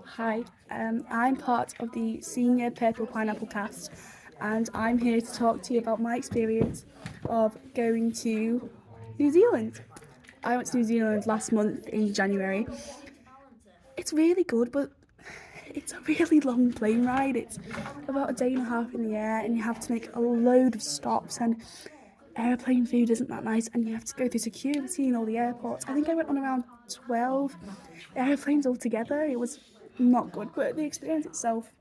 Hi, I'm part of the Senior Purple Pineapple cast, and I'm here to talk to you about my experience of going to New Zealand. I went to New Zealand last month in January. It's really good, but it's a really long plane ride. It's about a day and a half in the air, and you have to make a load of stops, and airplane food isn't that nice, and you have to go through security in all the airports. I think I went on around 12 airplanes altogether. It was not good, but the experience itself,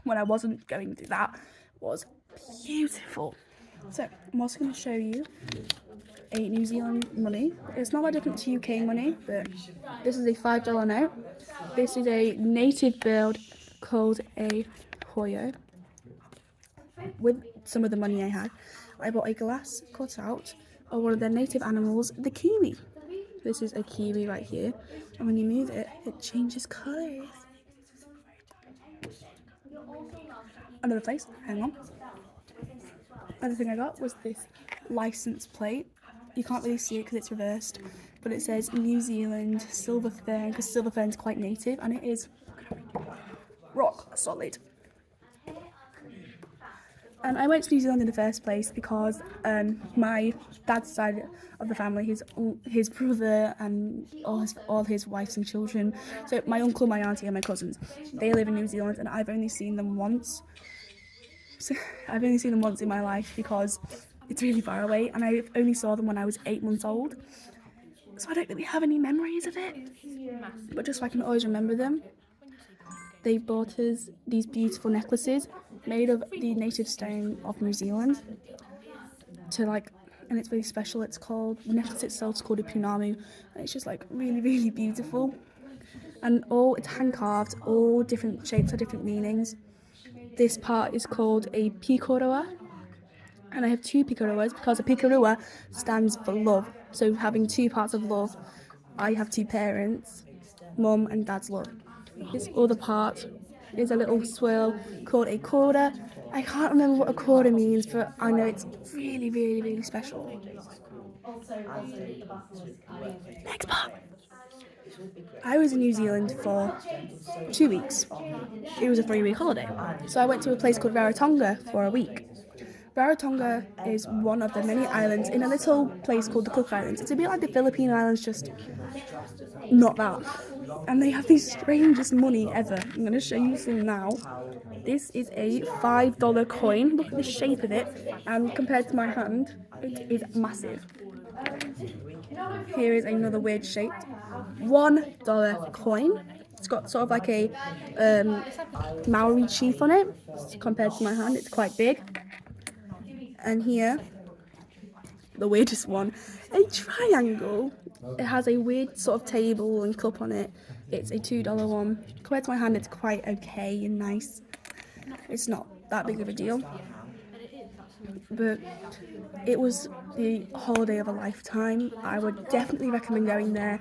when I wasn't going through that, was beautiful. So I'm also going to show you a New Zealand money. It's not that different to UK money, but this is a $5 note. This is a native build called a Hoyo. With some of the money I had, I bought a glass cutout of one of their native animals, the kiwi. This is a kiwi right here, and when you move it, it changes colours. Another place, hang on. Another thing I got was this license plate. You can't really see it because it's reversed, but it says New Zealand silver fern, because silver fern's quite native, and it is rock solid. And I went to New Zealand in the first place because my dad's side of the family, his brother and all his wives and children, so my uncle, my auntie and my cousins, they live in New Zealand, and I've only seen them once. So I've only seen them once in my life because it's really far away, and I only saw them when I was 8 months old. So I don't really have any memories of it, but just so I can always remember them. They bought us these beautiful necklaces made of the native stone of New Zealand and it's really special. The necklace itself is called a punamu, and it's just like really, really beautiful. And it's hand carved, all different shapes have different meanings. This part is called a pikoroa, and I have two pikaroas because a pikarua stands for love. So having two parts of love, I have two parents, mum and dad's love. This other part is a little swirl called a quarter. I can't remember what a quarter means, but I know it's really, really, really special. Next part. I was in New Zealand for 2 weeks. It was a 3-week holiday. So I went to a place called Rarotonga for a week. Rarotonga is one of the many islands in a little place called the Cook Islands. It's a bit like the Philippine Islands, just not that. And they have the strangest money ever. I'm going to show you some now. This is a $5 coin. Look at the shape of it, and compared to my hand, it is massive. Here is another weird shaped $1 coin. It's got sort of like a Maori chief on it. Compared to my hand, it's quite big. And here, the weirdest one, a triangle. It has a weird sort of table and cup on it. It's a $2 one. Compared to my hand, it's quite okay and nice. It's not that big of a deal. But it was the holiday of a lifetime. I would definitely recommend going there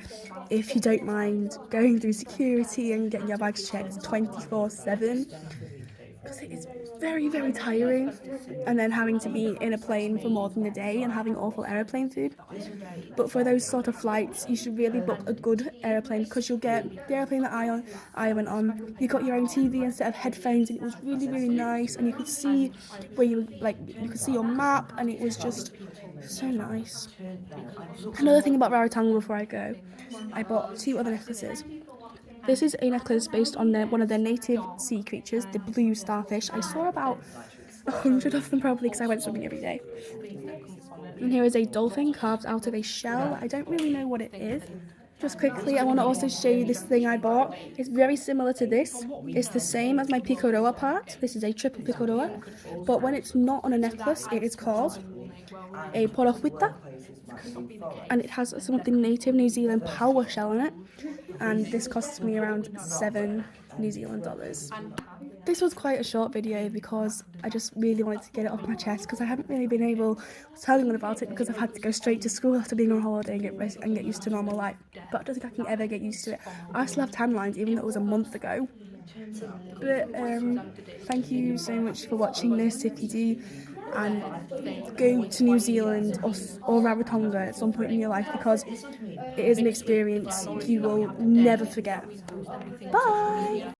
if you don't mind going through security and getting your bags checked 24/7, because it is very, very tiring, and then having to be in a plane for more than a day and having awful airplane food. But for those sort of flights, you should really book a good airplane, because you'll get the airplane that I went on. You got your own TV instead of headphones, and it was really, really nice. And you could see you could see your map, and it was just so nice. Another thing about Rarotonga before I go, I bought 2 other necklaces. This is a necklace based on one of their native sea creatures, the blue starfish. I saw about 100 of them probably because I went swimming every day. And here is a dolphin carved out of a shell. I don't really know what it is. Just quickly, I want to also show you this thing I bought. It's very similar to this. It's the same as my Pikoroa part. This is a triple Pikoroa. But when it's not on a necklace, it is called a Porohuita. And it has something native New Zealand power shell on it. And this costs me around $7 New Zealand dollars. This was quite a short video because I just really wanted to get it off my chest, because I haven't really been able to tell anyone about it because I've had to go straight to school after being on holiday and get used to normal life. But I don't think I can ever get used to it. I still have tan lines even though it was a month ago. But thank you so much for watching this. If you do and go to New Zealand or Rarotonga at some point in your life, because it is an experience you will never forget. Bye!